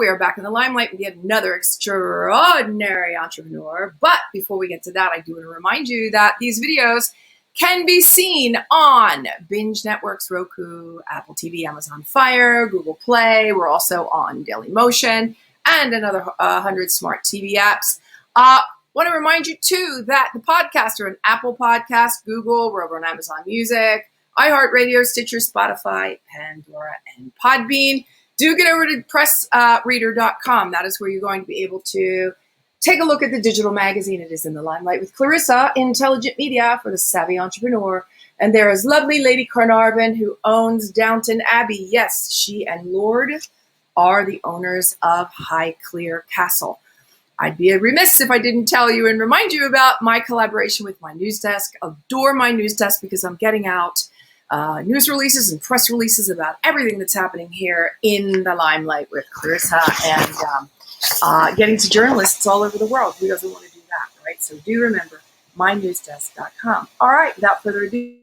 We are back in the limelight with yet another extraordinary entrepreneur. But before we get to that, I do want to remind you that these videos can be seen on Binge Networks, Roku, Apple TV, Amazon Fire, Google Play. We're also on Dailymotion and another 100 smart TV apps. Want to remind you, too, that the podcasts are on Apple Podcasts, Google, we're over on Amazon Music, iHeartRadio, Stitcher, Spotify, Pandora, and Podbean. Do get over to pressreader.com. That is where you're going to be able to take a look at the digital magazine. It is in the limelight with Clarissa, intelligent media for the savvy entrepreneur. And there is lovely Lady Carnarvon, who owns Downton Abbey. Yes, she and Lord are the owners of Highclere Castle. I'd be remiss if I didn't tell you and remind you about my collaboration with my news desk. Adore my news desk because I'm getting out news releases and press releases about everything that's happening here in the limelight with Clarissa and getting to journalists all over the world. Who doesn't want to do that, right? So do remember, mynewsdesk.com. All right, without further ado,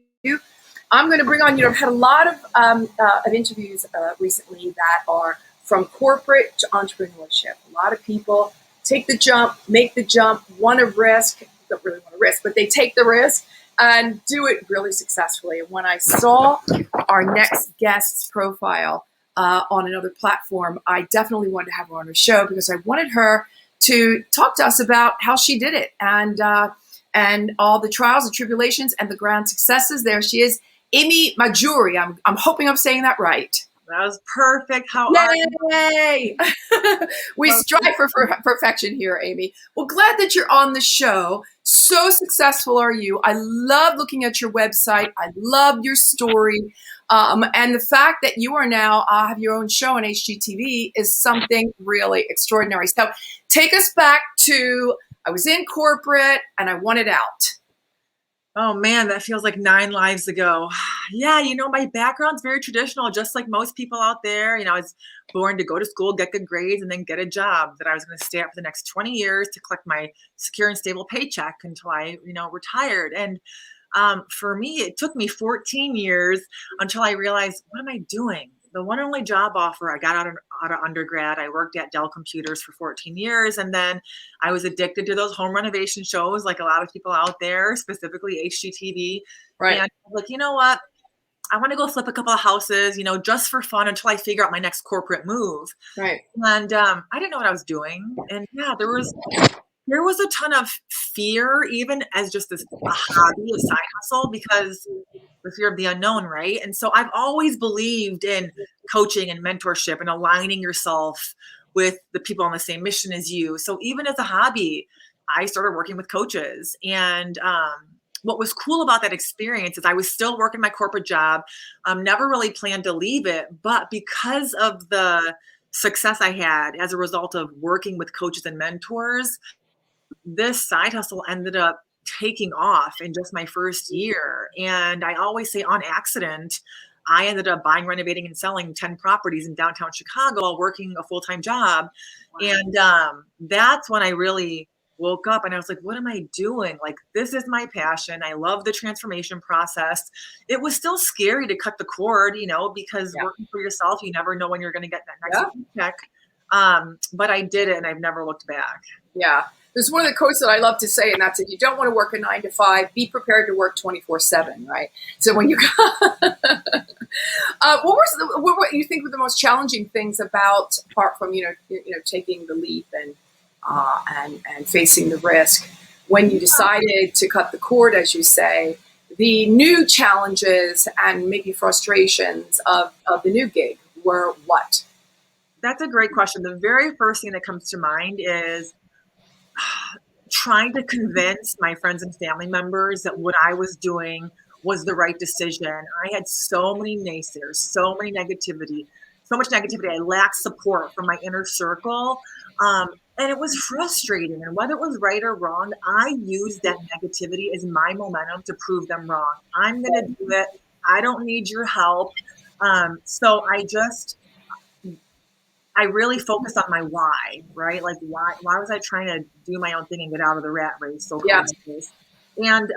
I'm going to bring on, I've had a lot of interviews recently that are from corporate to entrepreneurship. A lot of people take the jump, make the jump, want to risk, don't really want to risk, but they take the risk and do it really successfully. And when I saw our next guest's profile on another platform, I definitely wanted to have her on her show because I wanted her to talk to us about how she did it and all the trials and tribulations and the grand successes. There she is, Amy Mahjoory. I'm hoping I'm saying that right. That was perfect. How are you? Yay! We strive for perfection here, Amy. Well, glad that you're on the show. So successful are you. I love looking at your website. I love your story. And the fact that you are now have your own show on HGTV is something really extraordinary. So take us back to, I was in corporate and I wanted out. Oh man, that feels like 9 lives ago. Yeah, my background's very traditional, just like most people out there. I was born to go to school, get good grades, and then get a job that I was going to stay at for the next 20 years to collect my secure and stable paycheck until I, retired. And for me, it took me 14 years until I realized, what am I doing? The one and only job offer I got out of undergrad, I worked at Dell Computers for 14 years. And then I was addicted to those home renovation shows, like a lot of people out there, specifically HGTV. Right. And I was like, you know what? I want to go flip a couple of houses, just for fun until I figure out my next corporate move. Right. And I didn't know what I was doing. And yeah, there was a ton of fear, even as just a hobby, a side hustle, because the fear of the unknown, right? And so I've always believed in coaching and mentorship and aligning yourself with the people on the same mission as you. So even as a hobby, I started working with coaches. And what was cool about that experience is I was still working my corporate job, never really planned to leave it, but because of the success I had as a result of working with coaches and mentors, this side hustle ended up taking off in just my first year. And I always say on accident, I ended up buying, renovating, and selling 10 properties in downtown Chicago while working a full-time job. Wow. And that's when I really woke up and I was like, what am I doing? Like, this is my passion. I love the transformation process. It was still scary to cut the cord, because working for yourself, you never know when you're going to get that next check. But I did it and I've never looked back. Yeah. There's one of the quotes that I love to say, and that's if you don't want to work a 9 to 5, be prepared to work 24/7, right? So when you what you think were the most challenging things apart from taking the leap and facing the risk when you decided to cut the cord, as you say, the new challenges and maybe frustrations of the new gig were what? That's a great question. The very first thing that comes to mind is trying to convince my friends and family members that what I was doing was the right decision. I had so many naysayers, so much negativity. I lacked support from my inner circle. And it was frustrating. And whether it was right or wrong, I used that negativity as my momentum to prove them wrong. I'm going to do it. I don't need your help. So I really focused on my why, right? Like why was I trying to do my own thing and get out of the rat race? And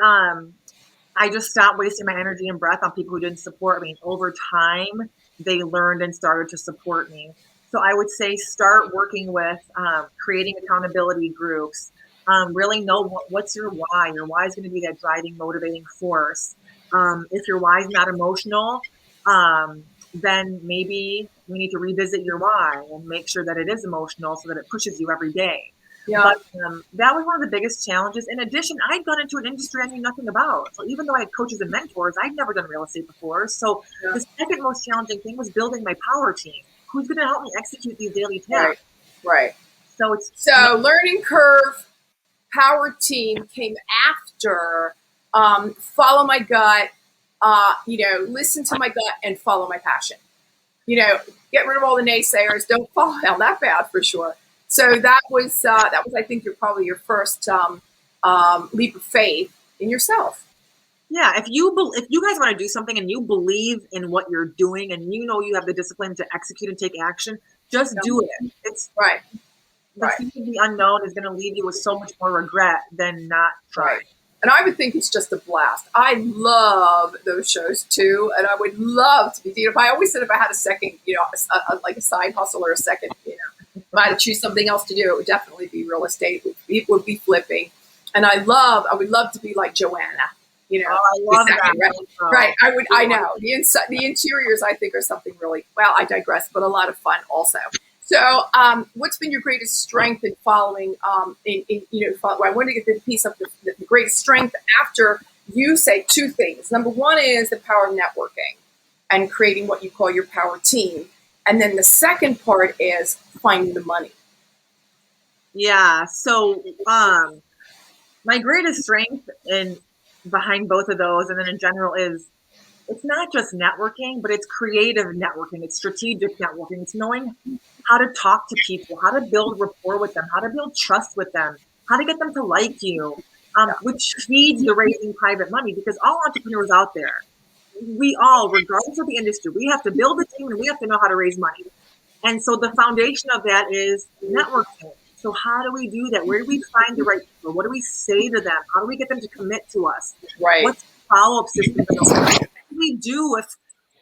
I just stopped wasting my energy and breath on people who didn't support me. Over time, they learned and started to support me. So I would say start working with creating accountability groups. Really know what's your why. Your why is going to be that driving, motivating force. If your why is not emotional, then maybe we need to revisit your why and make sure that it is emotional so that it pushes you every day. Yeah. But that was one of the biggest challenges. In addition, I'd gone into an industry I knew nothing about. So even though I had coaches and mentors, I'd never done real estate before. So the second most challenging thing was building my power team. Who's going to help me execute these daily tasks? Right. So learning curve, power team came after follow my gut, listen to my gut and follow my passion. Get rid of all the naysayers. Don't fall down that path for sure. So that was I think probably your first leap of faith in yourself. Yeah, if you guys want to do something and you believe in what you're doing and you know you have the discipline to execute and take action, just do it. It's right. The fear of the unknown is going to leave you with so much more regret than not trying. Right. And I would think it's just a blast. I love those shows too, and I would love to be. If I always said if I had a second, like a side hustle or a second, if I had to choose something else to do, it would definitely be real estate. It would be flipping, and I would love to be like Joanna. I love that. Right. I know the interiors. I think are something really. Well, I digress, but a lot of fun also. So, what's been your greatest strength in following? I want to get the piece of the greatest strength after you say two things. Number one is the power of networking and creating what you call your power team, and then the second part is finding the money. Yeah. So, my greatest strength behind both of those, and then in general, is it's not just networking, but it's creative networking. It's strategic networking. It's knowing how to talk to people, how to build rapport with them, how to build trust with them, how to get them to like you, which feeds the raising private money, because all entrepreneurs out there, we all, regardless of the industry, we have to build a team and we have to know how to raise money. And so the foundation of that is networking. So how do we do that? Where do we find the right people? What do we say to them? How do we get them to commit to us? Right. What's the follow-up system? What do we do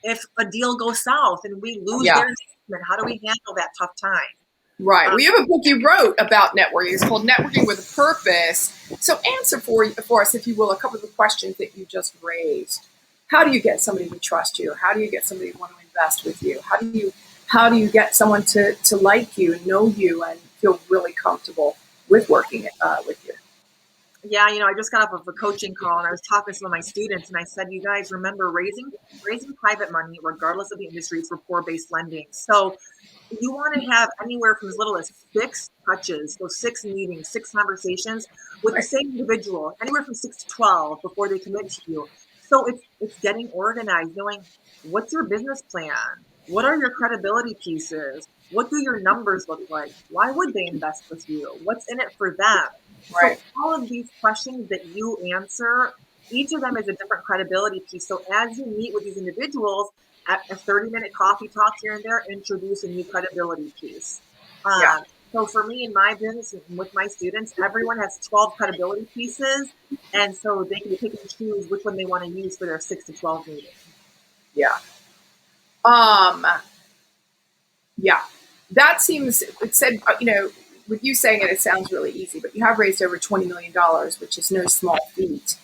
if a deal goes south and we lose their investment? How do we handle that tough time? Right. We have a book you wrote about networking. It's called Networking with a Purpose. So answer for us, if you will, a couple of the questions that you just raised. How do you get somebody to trust you? How do you get somebody to want to invest with you? How do you get someone to like you and know you and feel really comfortable with working with you? Yeah, I just got off of a coaching call and I was talking to some of my students and I said, you guys remember raising private money, regardless of the industry, it's rapport-based lending. So you want to have anywhere from as little as 6 touches, so 6 meetings, 6 conversations with the same individual, anywhere from 6 to 12 before they commit to you. So it's getting organized, knowing what's your business plan? What are your credibility pieces? What do your numbers look like? Why would they invest with you? What's in it for them? Right. So all of these questions that you answer, each of them is a different credibility piece. So as you meet with these individuals, at a 30-minute coffee talk here and there, introduce a new credibility piece. So for me in my business and with my students, everyone has 12 credibility pieces. And so they can pick and choose which one they want to use for their 6 to 12 meeting. Yeah. That seems, it said, with you saying it sounds really easy, but you have raised over $20 million, which is no small feat.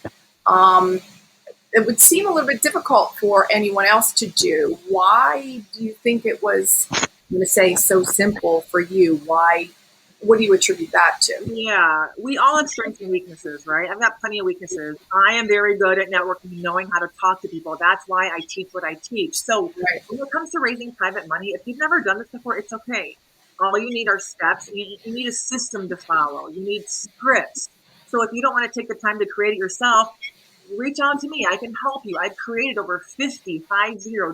It would seem a little bit difficult for anyone else to do. Why do you think it was, I'm going to say, so simple for you? What do you attribute that to? Yeah, we all have strengths and weaknesses, right? I've got plenty of weaknesses. I am very good at networking, knowing how to talk to people. That's why I teach what I teach. So when it comes to raising private money, if you've never done this before, it's okay. All you need are steps. You need a system to follow. You need scripts. So if you don't want to take the time to create it yourself, reach out to me. I can help you. I've created over 50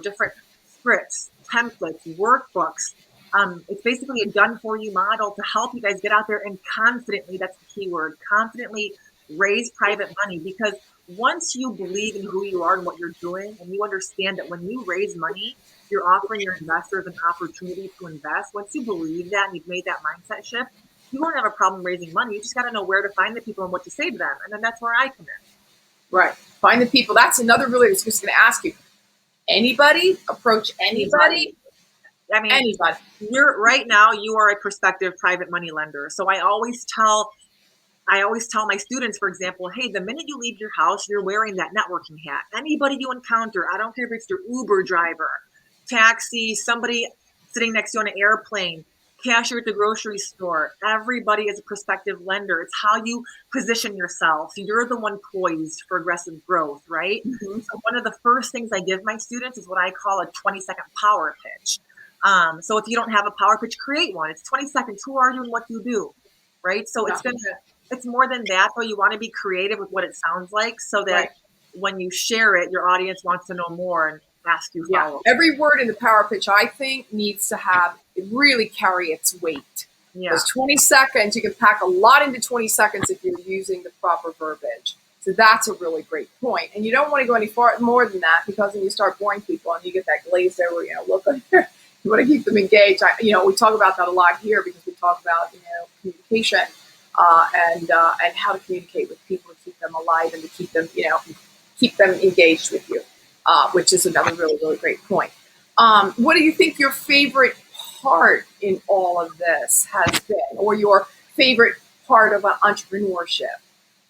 different scripts, templates, workbooks. It's basically a done-for-you model to help you guys get out there and confidently, that's the key word, confidently raise private money. Because once you believe in who you are and what you're doing, and you understand that when you raise money, you're offering your investors an opportunity to invest. Once you believe that and you've made that mindset shift, you won't have a problem raising money. You just got to know where to find the people and what to say to them. And then that's where I come in. Right. Find the people. That's another really, I was just going to ask you. Anybody? Approach anybody? I mean, Anybody. right now you are a prospective private money lender. So I always tell my students, for example, hey, the minute you leave your house, you're wearing that networking hat. Anybody you encounter, I don't care if it's your Uber driver, taxi, somebody sitting next to you on an airplane, cashier at the grocery store, everybody is a prospective lender. It's how you position yourself. You're the one poised for aggressive growth, right? Mm-hmm. So one of the first things I give my students is what I call a 20-second power pitch. So if you don't have a power pitch, create one. It's 20 seconds. Who are you and what do you do? Right? So it's more than that, though. You want to be creative with what it sounds like so that when you share it, your audience wants to know more and ask you follow-up. Every word in the power pitch, I think, needs to really carry its weight. Those 20 seconds, you can pack a lot into 20 seconds if you're using the proper verbiage. So that's a really great point. And you don't want to go any more than that, because then you start boring people and you get that glazed over, look on here. You want to keep them engaged. We talk about that a lot here because we talk about, communication and how to communicate with people to keep them alive and to keep them, keep them engaged with you, which is another really, really great point. What do you think your favorite part in all of this has been, or your favorite part of entrepreneurship?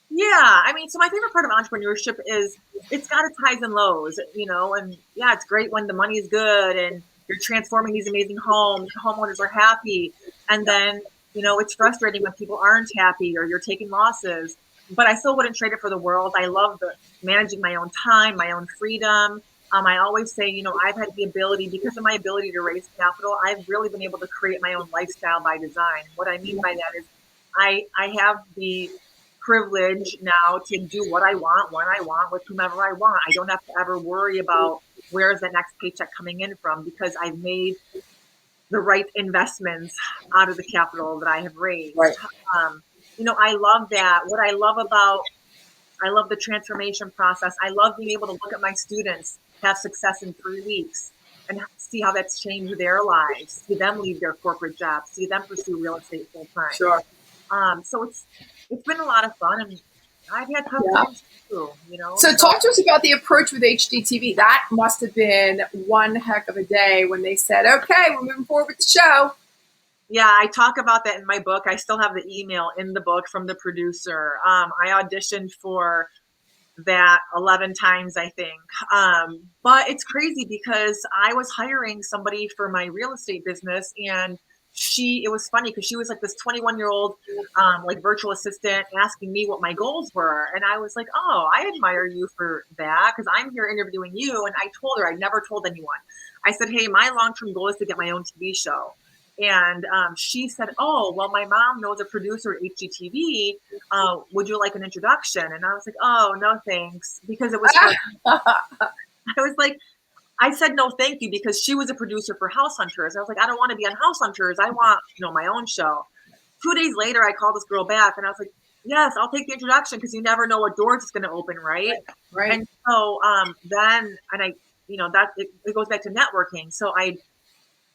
Yeah, so my favorite part of entrepreneurship is it's got its highs and lows, and it's great when the money is good and you're transforming these amazing homes, homeowners are happy, and then, it's frustrating when people aren't happy or you're taking losses, but I still wouldn't trade it for the world. I love managing my own time, my own freedom. I always say, I've had the ability, because of my ability to raise capital, I've really been able to create my own lifestyle by design. What I mean by that is I have the privilege now to do what I want, when I want, with whomever I want. I don't have to ever worry about where's the next paycheck coming in from, because I've made the right investments out of the capital that I have raised. Right. I love that. I love the transformation process. I love being able to look at my students have success in 3 weeks and see how that's changed their lives, see them leave their corporate jobs, see them pursue real estate full time. Sure. So it's been a lot of fun, and I've had tough times too, So talk to us about the approach with HGTV. That must have been one heck of a day when they said, okay, we're moving forward with the show. Yeah, I talk about that in my book. I still have the email in the book from the producer. I auditioned for that 11 times, I think. But it's crazy because I was hiring somebody for my real estate business, and it was funny because she was like this 21-year-old like virtual assistant asking me what my goals were. And I was like, oh, I admire you for that because I'm here interviewing you. And I told her, I never told anyone. I said, hey, my long-term goal is to get my own TV show. And she said, oh, well, my mom knows a producer at HGTV. Would you like an introduction? And I was like, oh, no, thanks. Because it was, I said, no, thank you. Because she was a producer for House Hunters. I was like, I don't want to be on House Hunters. I want, my own show. 2 days later, I called this girl back and I was like, yes, I'll take the introduction because you never know what doors it's going to open. Right. And so it goes back to networking. So I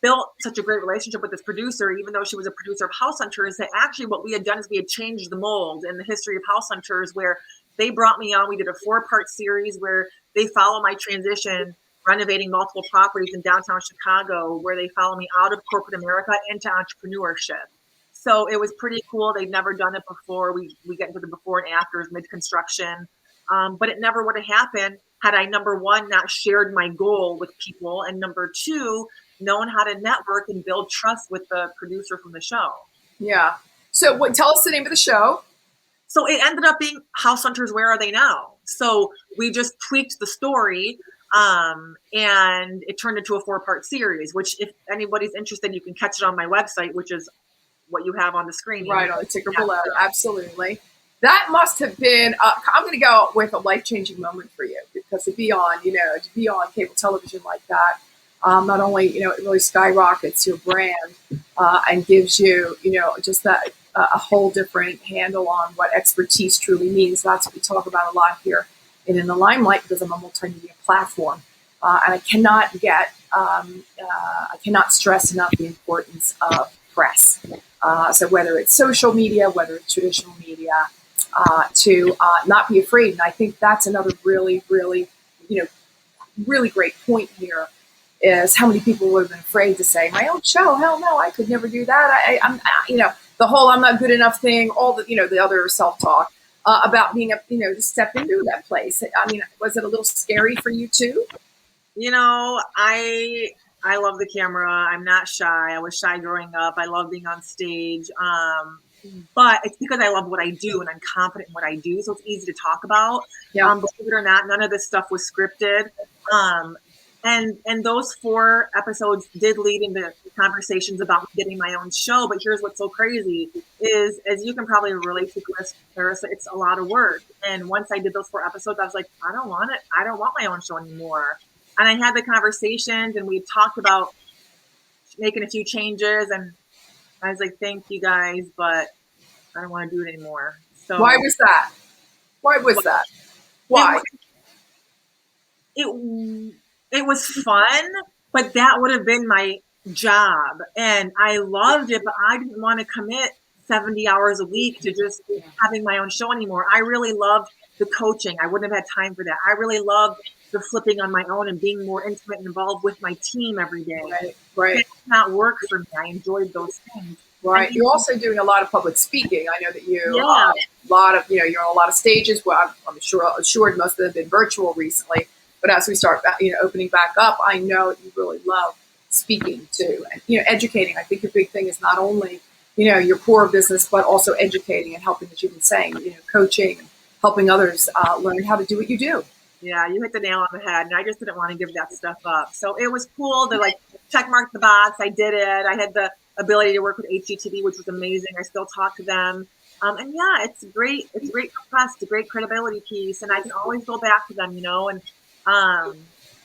built such a great relationship with this producer, even though she was a producer of House Hunters, that actually what we had done is we had changed the mold in the history of House Hunters, where they brought me on. We did a 4-part series where they follow my transition, renovating multiple properties in downtown Chicago, where they follow me out of corporate America into entrepreneurship. So it was pretty cool. They'd never done it before. We get into the before and afters, mid-construction. But it never would have happened had I, number one, not shared my goal with people, and number two, known how to network and build trust with the producer from the show. Yeah. So tell us the name of the show. So it ended up being House Hunters, Where Are They Now? So we just tweaked the story, and it turned into a 4-part series, which if anybody's interested, you can catch it on my website, which is what you have on the screen. Right, on the ticker below. Absolutely. That must have been, I'm going to go with a life-changing moment for you, because to be on cable television like that, not only, it really skyrockets your brand and gives you, just that a whole different handle on what expertise truly means. That's what we talk about a lot here in the Limelight, because I'm a multimedia platform. And I cannot stress enough the importance of press. So whether it's social media, whether it's traditional media, to not be afraid. And I think that's another really, really, really great point here, is how many people would have been afraid to say, my own show, hell no, I could never do that. I'm, the whole I'm not good enough thing, all the, the other self-talk about being, to step into that place. I mean, was it a little scary for you too? I love the camera. I'm not shy. I was shy growing up. I love being on stage. But it's because I love what I do and I'm confident in what I do. So it's easy to talk about. Yeah. Believe it or not, none of this stuff was scripted. And those 4 episodes did lead into conversations about getting my own show. But here's what's so crazy is, as you can probably relate to, Clarissa, it's a lot of work. And once I did those 4 episodes, I was like, I don't want it. I don't want my own show anymore. And I had the conversations and we talked about making a few changes. And I was like, thank you guys, but I don't want to do it anymore. So why was that? Why was that? Why? It was fun, but that would have been my job. And I loved it, but I didn't want to commit 70 hours a week to just having my own show anymore. I really loved the coaching. I wouldn't have had time for that. I really loved the flipping on my own and being more intimate and involved with my team every day. Right. It did not work for me. I enjoed those things. Right. You're also doing a lot of public speaking. I know that you, Yeah. a lot of, you're on a lot of stages. Well, I'm assured most of them have been virtual recently. But as we start, opening back up, I know you really love speaking too, and educating. I think your big thing is not only your core business, but also educating and helping, as you've been saying, coaching and helping others learn how to do what you do. Yeah, you hit the nail on the head, and I just didn't want to give that stuff up. So it was cool to check mark the box. I did it. I had the ability to work with HGTV, which was amazing. I still talk to them. And yeah, it's great. It's great for press. It's a great credibility piece, and I can always go back to them, and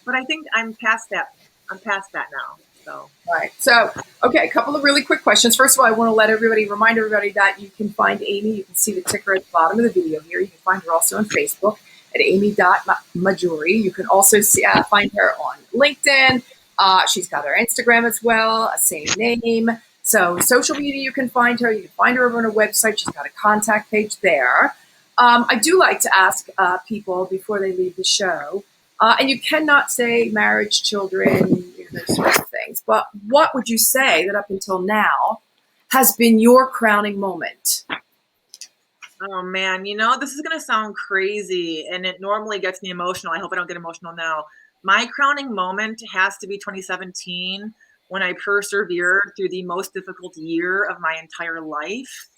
but I think I'm past that. I'm past that now. So. Right. So, okay, a couple of really quick questions. First of all, I want to remind everybody that you can find Amy. You can see the ticker at the bottom of the video here. You can find her also on Facebook at amy.mahjoory. You can also find her on LinkedIn. She's got her Instagram as well, same name. So social media, you can find her. You can find her over on her website. She's got a contact page there. I do like to ask people before they leave the show, and you cannot say marriage, children, those sorts of things, but what would you say that up until now has been your crowning moment? Oh man, this is going to sound crazy and it normally gets me emotional. I hope I don't get emotional now. My crowning moment has to be 2017 when I persevered through the most difficult year of my entire life.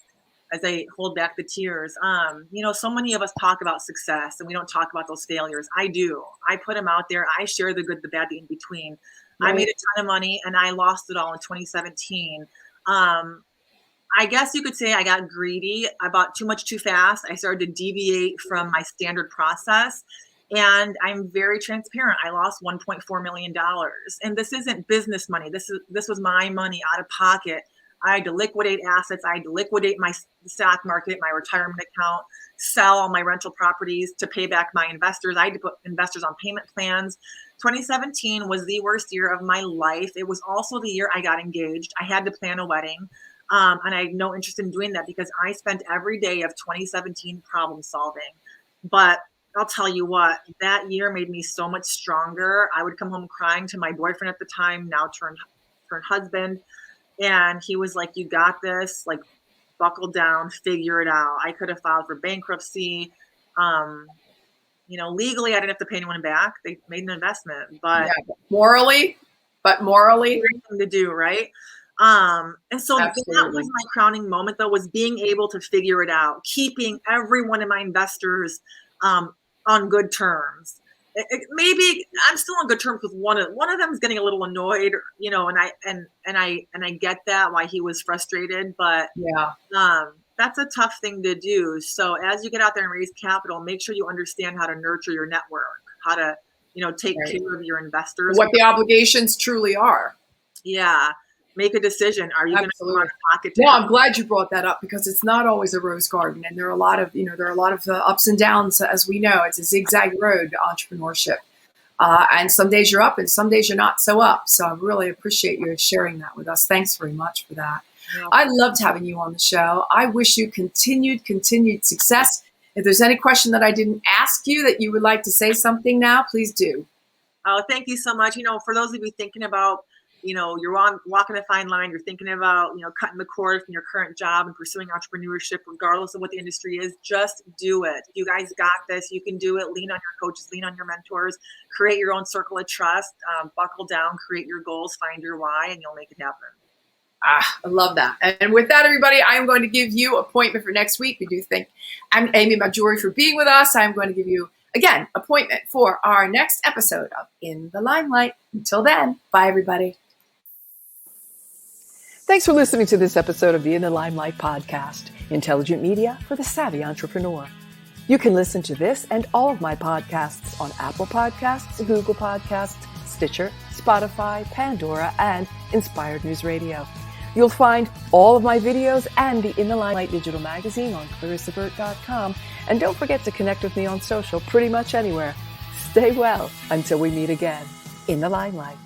As I hold back the tears, so many of us talk about success and we don't talk about those failures. I do. I put them out there. I share the good, the bad, the in between. Right. I made a ton of money and I lost it all in 2017. I guess you could say I got greedy. I bought too much too fast. I started to deviate from my standard process. And I'm very transparent. I lost $1.4 million. And this isn't business money. This was my money out of pocket. I had to liquidate assets. I had to liquidate my stock market, my retirement account, sell all my rental properties to pay back my investors. I had to put investors on payment plans. 2017 was the worst year of my life. It was also the year I got engaged. I had to plan a wedding. And I had no interest in doing that because I spent every day of 2017 problem solving. But I'll tell you what, that year made me so much stronger. I would come home crying to my boyfriend at the time, now turned husband. And he was like, you got this, buckle down, figure it out. I could have filed for bankruptcy. Legally, I didn't have to pay anyone back. They made an investment, but morally, great thing to do, right? And so Absolutely. That was my crowning moment, though, was being able to figure it out, keeping every one of my investors on good terms. Maybe I'm still on good terms with one of them is getting a little annoyed, and I get that why he was frustrated, but that's a tough thing to do. So as you get out there and raise capital, make sure you understand how to nurture your network, how to take care of your investors, what the obligations truly are. Yeah. Make a decision. Are you going to come out of pocket? Well, I'm glad you brought that up because it's not always a rose garden, and there are a lot of ups and downs. As we know, it's a zigzag road to entrepreneurship, and some days you're up, and some days you're not so up. So I really appreciate you sharing that with us. Thanks very much for that. Yeah. I loved having you on the show. I wish you continued success. If there's any question that I didn't ask you that you would like to say something now, please do. Oh, thank you so much. For those of you thinking about, you're walking a fine line, you're thinking about, cutting the cord from your current job and pursuing entrepreneurship, regardless of what the industry is, just do it. You guys got this. You can do it. Lean on your coaches, lean on your mentors, create your own circle of trust, buckle down, create your goals, find your why, and you'll make it happen. I love that. And with that, everybody, I am going to give you an appointment for next week. We do thank Amy Mahjoory for being with us. I'm going to give you, again, appointment for our next episode of In the Limelight. Until then, bye, everybody. Thanks for listening to this episode of the In the Limelight podcast, intelligent media for the savvy entrepreneur. You can listen to this and all of my podcasts on Apple Podcasts, Google Podcasts, Stitcher, Spotify, Pandora, and Inspired News Radio. You'll find all of my videos and the In the Limelight digital magazine on clarissaburt.com. And don't forget to connect with me on social pretty much anywhere. Stay well until we meet again. In the Limelight.